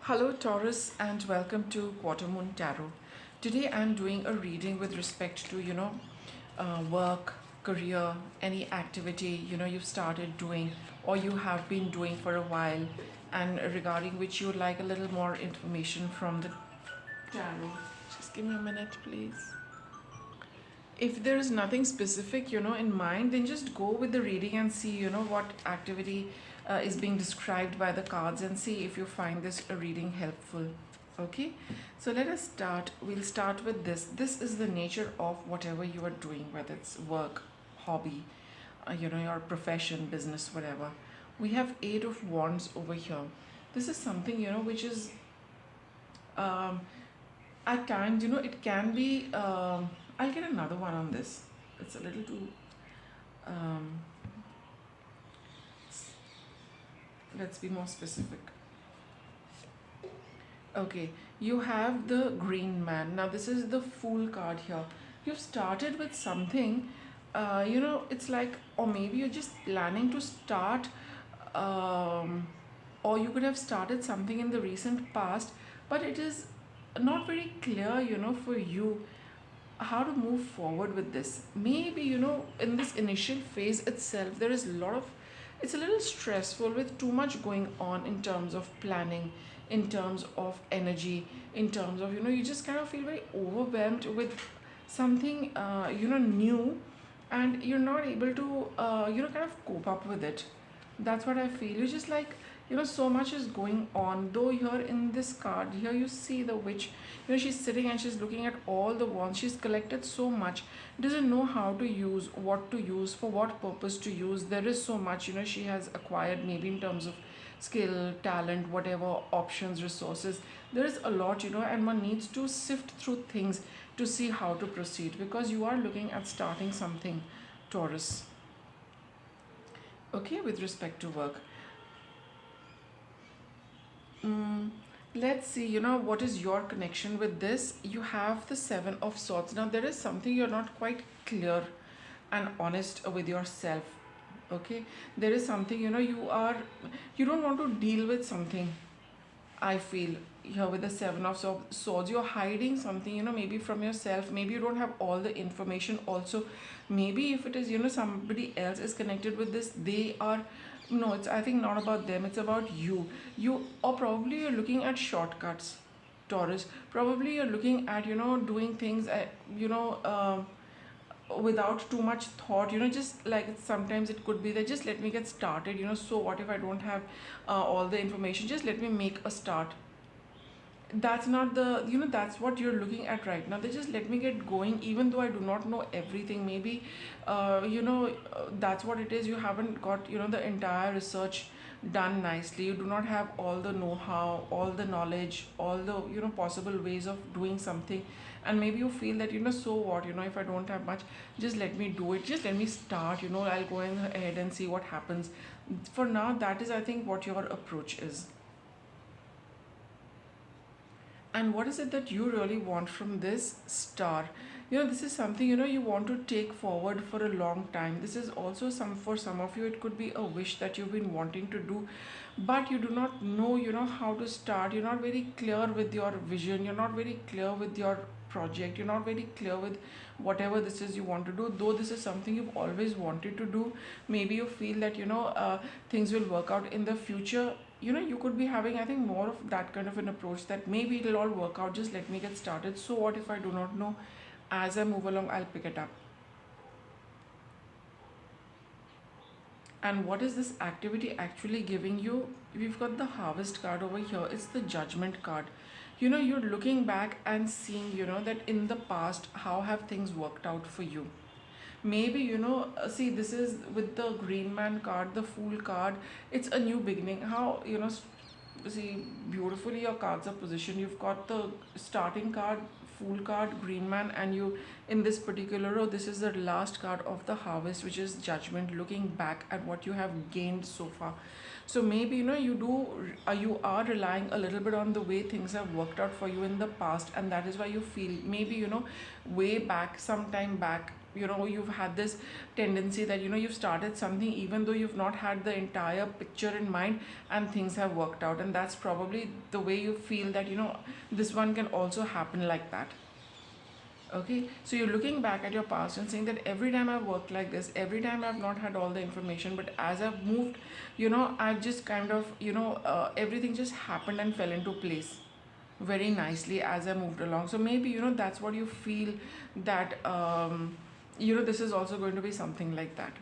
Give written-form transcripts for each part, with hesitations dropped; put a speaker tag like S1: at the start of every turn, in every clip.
S1: Hello, Taurus, and welcome to Quarter Moon Tarot. Today, I'm doing a reading with respect to work, career, any activity you've started doing or you have been doing for a while, and regarding which you would like a little more information from the tarot. Just give me a minute, please. If there is nothing specific in mind, then just go with the reading and see what activity is being described by the cards, and see if you find this reading helpful. Okay, so let us start. We'll start with this is the nature of whatever you are doing, whether it's work, hobby, your profession, business, whatever. We have Eight of Wands over here. This is something which is um, at times it can be I'll get another one on this. It's a little too um, let's be more specific. Okay, you have the Green Man. Now this is the Fool card here. You've started with something, it's like, or maybe you're just planning to start, um, or you could have started something in the recent past, but it is not very clear for you how to move forward with this. Maybe in this initial phase itself there is a lot of, it's a little stressful with too much going on in terms of planning, in terms of energy, in terms of you just kind of feel very overwhelmed with something new, and you're not able to kind of cope up with it. That's what I feel. You just like, so much is going on. Though here in this card, here you see the witch. She's sitting and she's looking at all the wands. She's collected so much, doesn't know how to use, what to use, for what purpose to use. There is so much, she has acquired, maybe in terms of skill, talent, whatever, options, resources. There is a lot, and one needs to sift through things to see how to proceed, because you are looking at starting something, Taurus. Okay, with respect to work. Mm, let's see, what is your connection with this? You have the Seven of Swords. Now, there is something you're not quite clear and honest with yourself. Okay, there is something, you don't want to deal with something. I feel here with the Seven of Swords, you're hiding something, maybe from yourself. Maybe you don't have all the information. Also, maybe if it is, somebody else is connected with this, they are. No, it's, I think, not about them. It's about you. Or probably you're looking at shortcuts, Taurus. Probably you're looking at, doing things, without too much thought, just like, sometimes it could be that just let me get started, so what if I don't have all the information, just let me make a start. That's not the, that's what you're looking at right now. They just let me get going, even though I do not know everything. Maybe that's what it is. You haven't got the entire research done nicely. You do not have all the know-how, all the knowledge, all the possible ways of doing something. And maybe you feel that so what, if I don't have much, just let me do it, just let me start, I'll go in ahead and see what happens. For now, that is, I think, what your approach is. And what is it that you really want from this star? This is something you want to take forward for a long time. This is also, some for some of you, it could be a wish that you've been wanting to do, but you do not know how to start. You're not very clear with your vision, you're not very clear with your project, you're not very clear with whatever this is you want to do. Though this is something you've always wanted to do, maybe you feel that things will work out in the future. You could be having, I think, more of that kind of an approach, that maybe it'll all work out, just let me get started, so what if I do not know, as I move along I'll pick it up. And what is this activity actually giving you? We've got the Harvest card over here. It's the Judgment card. You're looking back and seeing that in the past, how have things worked out for you. Maybe see, this is with the Green Man card, the Fool card. It's a new beginning. How see, beautifully your cards are positioned. You've got the starting card, Fool card, Green Man, and you, in this particular row, this is the last card of the Harvest, which is Judgment, looking back at what you have gained so far. So maybe you are relying a little bit on the way things have worked out for you in the past, and that is why you feel, maybe way back, some time back, you've had this tendency that you've started something even though you've not had the entire picture in mind, and things have worked out, and that's probably the way you feel that this one can also happen like that. Okay, so you're looking back at your past and saying that every time I've worked like this, every time I've not had all the information, but as I've moved, I've just kind of, everything just happened and fell into place very nicely as I moved along. So maybe, that's what you feel, that, this is also going to be something like that.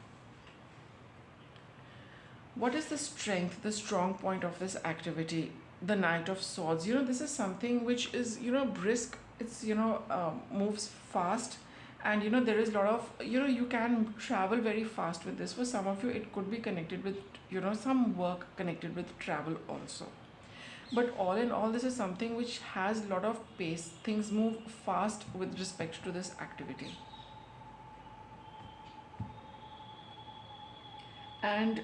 S1: What is the strength, the strong point of this activity? The Knight of Swords. This is something which is, brisk. It's, moves fast. And, there is a lot of, you can travel very fast with this. For some of you, it could be connected with, some work connected with travel also. But all in all, this is something which has a lot of pace. Things move fast with respect to this activity. And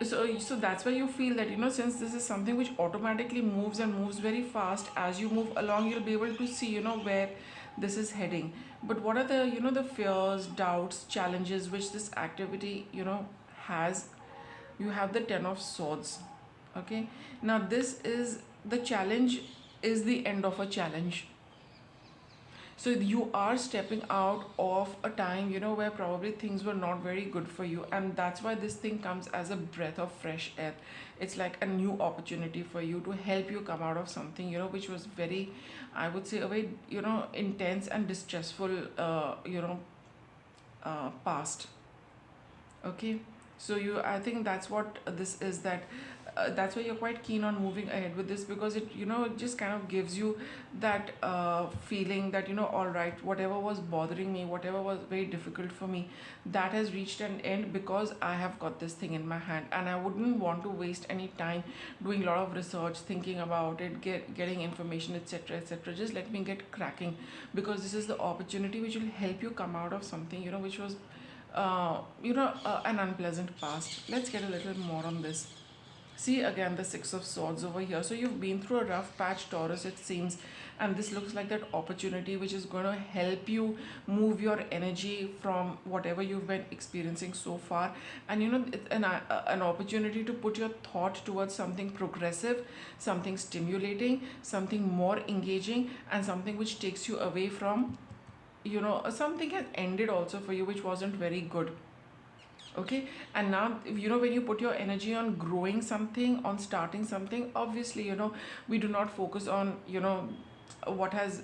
S1: so that's why you feel that since this is something which automatically moves and moves very fast, as you move along you'll be able to see where this is heading. But what are the the fears, doubts, challenges which this activity has? You have the 10 of swords. Okay, now this is the challenge, is the end of a challenge. So you are stepping out of a time where probably things were not very good for you, and that's why this thing comes as a breath of fresh air. It's like a new opportunity for you, to help you come out of something which was very, I would say, a very intense and distressful past. Okay, so I think that's what this is, that that's why you're quite keen on moving ahead with this, because it it just kind of gives you that feeling that all right, whatever was bothering me, whatever was very difficult for me, that has reached an end because I have got this thing in my hand, and I wouldn't want to waste any time doing a lot of research, thinking about it, getting information, etc., etc. Just let me get cracking, because this is the opportunity which will help you come out of something which was an unpleasant past. Let's get a little more on this. See again the Six of Swords over here. So you've been through a rough patch, Taurus, it seems, and this looks like that opportunity which is going to help you move your energy from whatever you've been experiencing so far, and it's an opportunity to put your thought towards something progressive, something stimulating, something more engaging, and something which takes you away from something has ended also for you which wasn't very good. Okay, and now when you put your energy on growing something, on starting something, obviously we do not focus on what has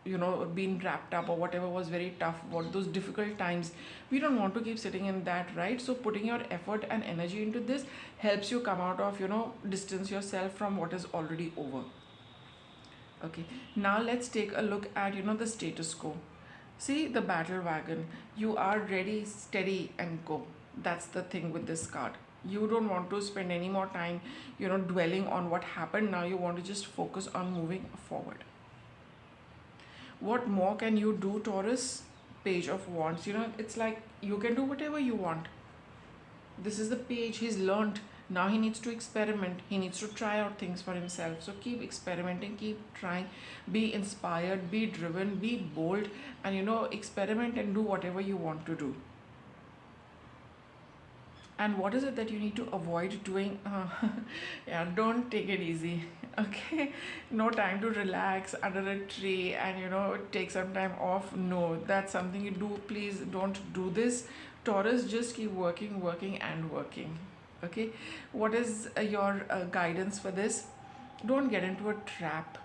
S1: been wrapped up, or whatever was very tough, what those difficult times. We don't want to keep sitting in that, right? So putting your effort and energy into this helps you come out of distance yourself from what is already over. Okay, now let's take a look at the status quo. See the battle wagon. You are ready, steady, and go. That's the thing with this card. You don't want to spend any more time, dwelling on what happened. Now you want to just focus on moving forward. What more can you do, Taurus? Page of Wands. It's like you can do whatever you want. This is the page he's learned. Now he needs to experiment, he needs to try out things for himself. So keep experimenting, keep trying, be inspired, be driven, be bold, and experiment and do whatever you want to do. And what is it that you need to avoid doing? Yeah, don't take it easy. Okay, no time to relax under a tree and take some time off. No, that's something you do. Please don't do this, Taurus. Just keep working, working, and working. Okay, what is your guidance for this? Don't get into a trap.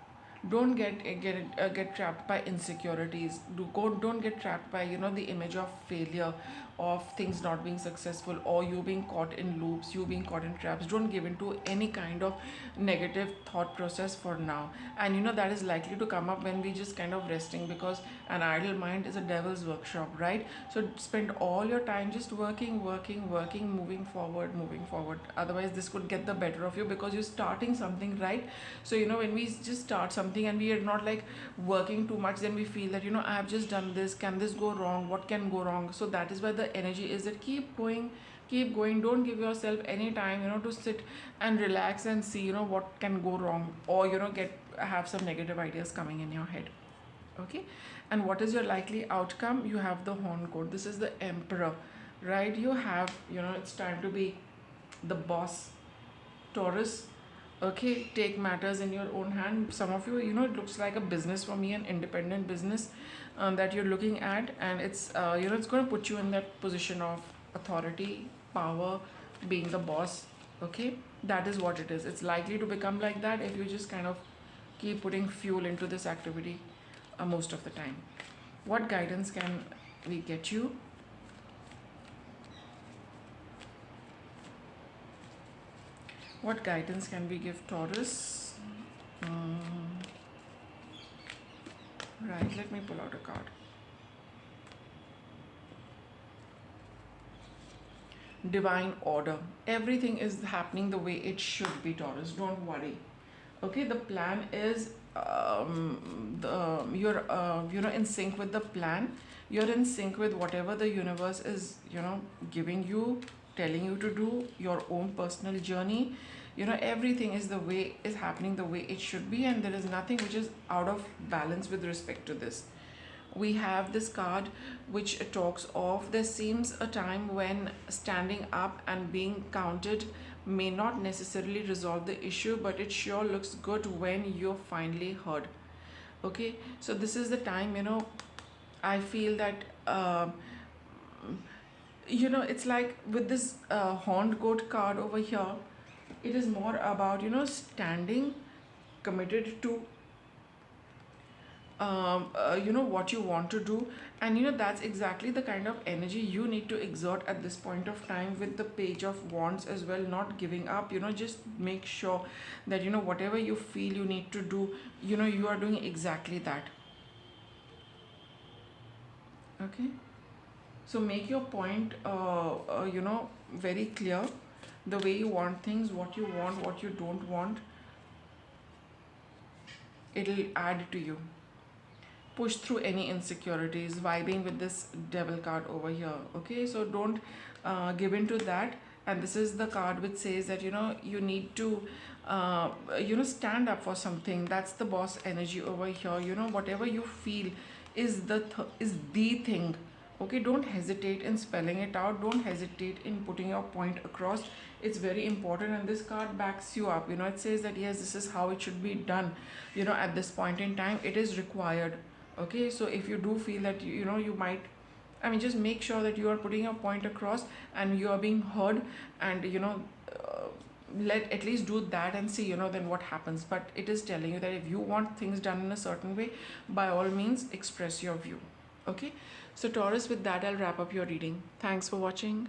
S1: Don't get trapped by insecurities. Don't get trapped by the image of failure, of things not being successful, or you being caught in loops, you being caught in traps. Don't give into any kind of negative thought process for now. And that is likely to come up when we just kind of resting, because an idle mind is a devil's workshop, right? So spend all your time just working, working, working, moving forward, moving forward. Otherwise this could get the better of you, because you're starting something, right? So when we just start something and we are not like working too much, then we feel that I have just done this, can this go wrong, what can go wrong? So that is why the energy is that keep going, keep going. Don't give yourself any time to sit and relax and see what can go wrong, or get have some negative ideas coming in your head. Okay, and what is your likely outcome? You have the horn code. This is the emperor, right? You have, it's time to be the boss. Taurus, okay, take matters in your own hand. Some of you, it looks like a business for me, an independent business that you're looking at, and it's going to put you in that position of authority, power, being the boss. Okay, that is what it is. It's likely to become like that if you just kind of keep putting fuel into this activity most of the time. What guidance can we get you? What guidance can we give Taurus? Right, let me pull out a card. Divine order. Everything is happening the way it should be, Taurus. Don't worry. Okay, the plan is you're in sync with the plan. You're in sync with whatever the universe is giving you, telling you to do, your own personal journey. Everything is happening the way it should be, and there is nothing which is out of balance with respect to this. We have this card which talks of there seems a time when standing up and being counted may not necessarily resolve the issue, but it sure looks good when you're finally heard. Okay, so this is the time, I feel that it's like with this horned goat card over here, it is more about standing committed to what you want to do, and that's exactly the kind of energy you need to exert at this point of time with the page of wands as well. Not giving up, just make sure that whatever you feel you need to do, you are doing exactly that. Okay, so make your point very clear, the way you want things, what you want, what you don't want. It'll add to you. Push through any insecurities, vibing with this devil card over here. Okay, so don't give in to that. And this is the card which says that you need to stand up for something. That's the boss energy over here. Whatever you feel is the thing. Okay, don't hesitate in spelling it out, don't hesitate in putting your point across. It's very important, and this card backs you up. It says that yes, this is how it should be done. At this point in time it is required. Okay, so if you do feel that you might, I mean, just make sure that you are putting your point across and you are being heard, and let at least do that and see then what happens. But it is telling you that if you want things done in a certain way, by all means express your view. Okay, so Taurus, with that I'll wrap up your reading. Thanks for watching.